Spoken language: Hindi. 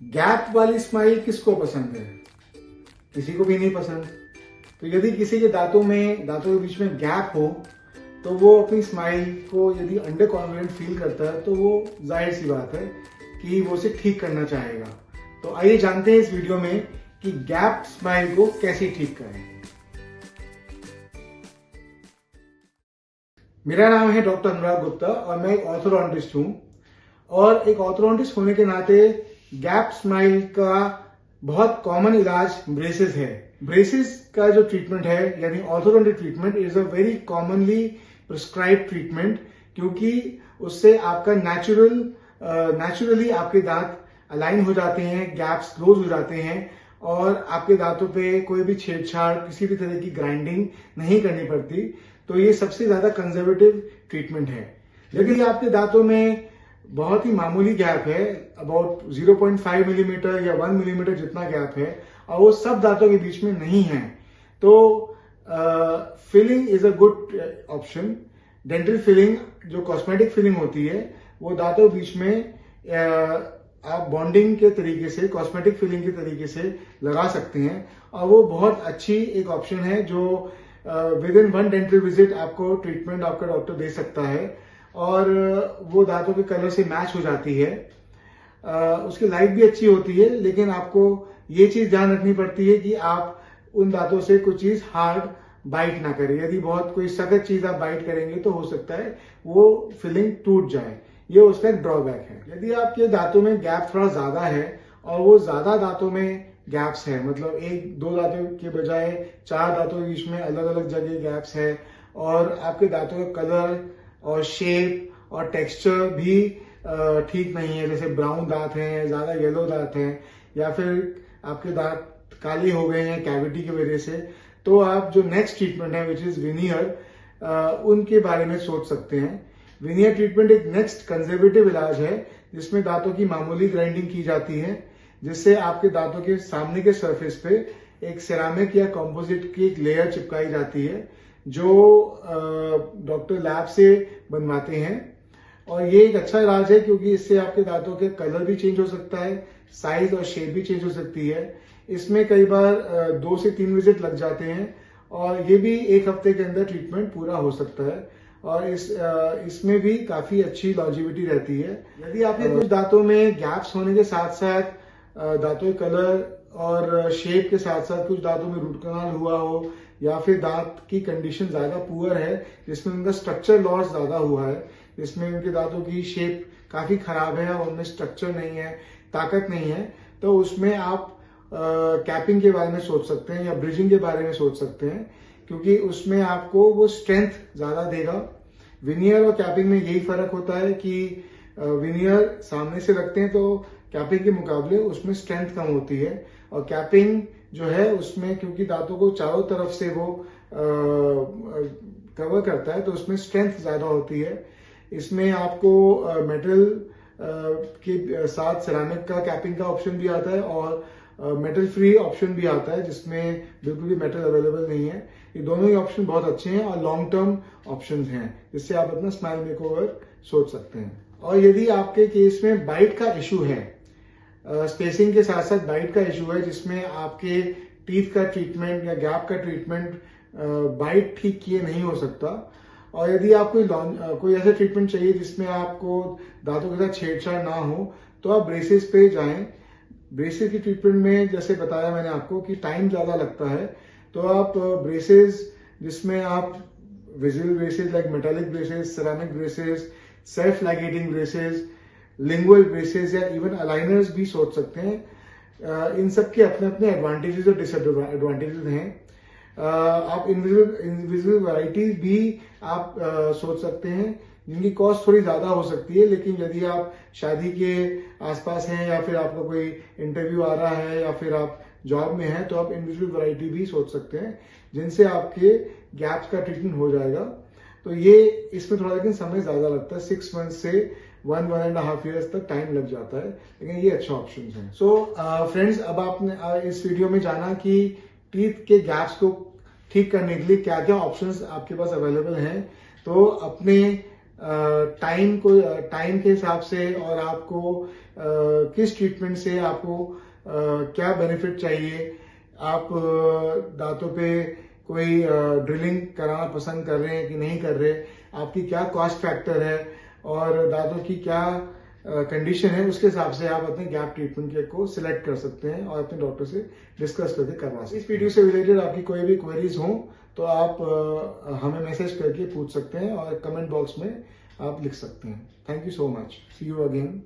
गैप वाली स्माइल किसको पसंद है? किसी को भी नहीं पसंद। तो यदि किसी के दांतों के बीच में गैप हो तो वो अपनी स्माइल को यदि अंडर कॉन्फिडेंट फील करता है तो वो जाहिर सी बात है कि वो उसे ठीक करना चाहेगा। तो आइए जानते हैं इस वीडियो में कि गैप स्माइल को कैसे ठीक करें। मेरा नाम है डॉक्टर अनुराग गुप्ता और मैं एक ऑर्थोडोंटिस्ट हूं। और एक ऑर्थोडोंटिस्ट होने के नाते गैप स्माइल का बहुत कॉमन इलाज ब्रेसेस है। ब्रेसेस का जो ट्रीटमेंट है यानी orthodontic treatment is a very commonly prescribe treatment, क्योंकि उससे आपका नेचुरली आपके दांत अलाइन हो जाते हैं, गैप्स क्लोज हो जाते हैं और आपके दांतों पे कोई भी छेड़छाड़, किसी भी तरह की ग्राइंडिंग नहीं करनी पड़ती। तो ये सबसे ज्यादा कंजर्वेटिव ट्रीटमेंट है। लेकिन आपके दांतों में बहुत ही मामूली गैप है, अबाउट 0.5 मिलीमीटर या 1 मिलीमीटर जितना गैप है और वो सब दांतों के बीच में नहीं है, तो filling is a good option. Dental filling जो कॉस्मेटिक फिलिंग होती है वो दांतों के बीच में आप बॉन्डिंग के तरीके से, कॉस्मेटिक फिलिंग के तरीके से लगा सकते हैं और वो बहुत अच्छी एक ऑप्शन है जो विद इन 1 डेंटल विजिट आपको ट्रीटमेंट आपका डॉक्टर दे सकता है और वो दांतों के कलर से मैच हो जाती है। उसकी लाइफ भी अच्छी होती है, लेकिन आपको ये चीज ध्यान रखनी पड़ती है कि आप उन दांतों से कुछ चीज हार्ड बाइट ना करें। यदि बहुत कोई सख्त चीज आप बाइट करेंगे तो हो सकता है वो फिलिंग टूट जाए, ये उसका एक ड्रॉबैक है। यदि आपके दांतों में गैप थोड़ा ज्यादा है और वो ज्यादा दांतों में गैप्स है, मतलब 1-2 दांतों के बजाय 4 दांतों के बीच में अलग अलग जगह गैप्स है और आपके दांतों का कलर और शेप और टेक्सचर भी ठीक नहीं है, जैसे ब्राउन दांत हैं, ज्यादा येलो दांत हैं या फिर आपके दांत काले हो गए हैं कैविटी की वजह से, तो आप जो नेक्स्ट ट्रीटमेंट है विच इज विनियर, उनके बारे में सोच सकते हैं। विनियर ट्रीटमेंट एक नेक्स्ट कंजर्वेटिव इलाज है जिसमें दांतों की मामूली ग्राइंडिंग की जाती है, जिससे आपके दांतों के सामने के सरफेस पे एक सिरामिक या कंपोजिट की एक लेयर चिपकाई जाती है जो डॉक्टर लैब से बनवाते हैं। और ये एक अच्छा इलाज है क्योंकि इससे आपके दांतों के कलर भी चेंज हो सकता है, साइज और शेप भी चेंज हो सकती है। इसमें कई बार 2 से 3 विजिट लग जाते हैं और ये भी 1 हफ्ते के अंदर ट्रीटमेंट पूरा हो सकता है और इसमें भी काफी अच्छी लॉन्जेविटी रहती है। यदि आपके कुछ दांतों में गैप्स होने के साथ साथ दांतों के कलर और शेप के साथ साथ कुछ दांतों में रूट कनाल हुआ हो या फिर दांत की कंडीशन ज्यादा पुअर है जिसमें उनका स्ट्रक्चर लॉस ज्यादा हुआ है, जिसमें उनके दांतों की शेप काफी खराब है और उनमें स्ट्रक्चर नहीं है, ताकत नहीं है, तो उसमें आप कैपिंग के बारे में सोच सकते हैं या ब्रिजिंग के बारे में सोच सकते हैं, क्योंकि उसमें आपको वो स्ट्रेंथ ज्यादा देगा। विनियर और कैपिंग में यही फर्क होता है कि विनियर सामने से रखते हैं तो कैपिंग के मुकाबले उसमें स्ट्रेंथ कम होती है और कैपिंग जो है उसमें क्योंकि दांतों को चारों तरफ से वो कवर करता है तो उसमें स्ट्रेंथ ज्यादा होती है। इसमें आपको मेटल के साथ सिरामिक का कैपिंग का ऑप्शन भी आता है और मेटल फ्री ऑप्शन भी आता है जिसमें बिल्कुल भी मेटल अवेलेबल नहीं है। ये दोनों ही ऑप्शन बहुत अच्छे हैं और लॉन्ग टर्म ऑप्शंस हैं जिससे आप अपना स्माइल मेकओवर सोच सकते हैं। और यदि आपके केस में बाइट का इशू है, स्पेसिंग के साथ साथ बाइट का इशू है जिसमें आपके टीथ का ट्रीटमेंट या गैप का ट्रीटमेंट बाइट ठीक किए नहीं हो सकता, और यदि आप कोई ऐसा ट्रीटमेंट चाहिए जिसमें आपको दांतों के साथ छेड़छाड़ ना हो तो आप ब्रेसेस पे जाएं। ब्रेसेस की ट्रीटमेंट में जैसे बताया मैंने आपको कि टाइम ज्यादा लगता है, तो आप ब्रेसेस जिसमें आप visible braces like metallic braces, ceramic braces, self ligating braces, lingual braces या इवन अलाइनर्स भी सोच सकते हैं। इन सब के अपने अपने एडवांटेजेस और डिसएडवांटेजेस हैं। आप इनविजिबल वैरायटीज भी आप सोच सकते हैं जिनकी कॉस्ट थोड़ी ज्यादा हो सकती है, लेकिन यदि आप शादी के आसपास हैं या फिर आपका कोई इंटरव्यू आ रहा है या फिर आप जॉब में हैं तो आप इनविजिबल वैरायटी भी सोच सकते हैं जिनसे आपके गैप्स का ट्रीटमेंट हो जाएगा। तो ये इसमें थोड़ा लेकिन समय ज्यादा लगता है, 6 मंथ से 1.5 ईयर्स तक टाइम लग जाता है, लेकिन ये अच्छा ऑप्शन है। सो फ्रेंड्स, अब आपने इस वीडियो में जाना कि टीथ के गैप्स को ठीक करने के लिए क्या क्या ऑप्शंस आपके पास अवेलेबल हैं। तो अपने टाइम के हिसाब से और आपको किस ट्रीटमेंट से आपको क्या बेनिफिट चाहिए, आप दांतों पे कोई ड्रिलिंग कराना पसंद कर रहे हैं कि नहीं कर रहे, आपकी क्या कॉस्ट फैक्टर है और दांतों की क्या कंडीशन है, उसके हिसाब से आप अपने गैप ट्रीटमेंट के को सिलेक्ट कर सकते हैं और अपने डॉक्टर से डिस्कस करके करवा सकते हैं। इस वीडियो से रिलेटेड आपकी कोई भी क्वेरीज हो तो आप हमें मैसेज करके पूछ सकते हैं और कमेंट बॉक्स में आप लिख सकते हैं। Thank you so much. See you again.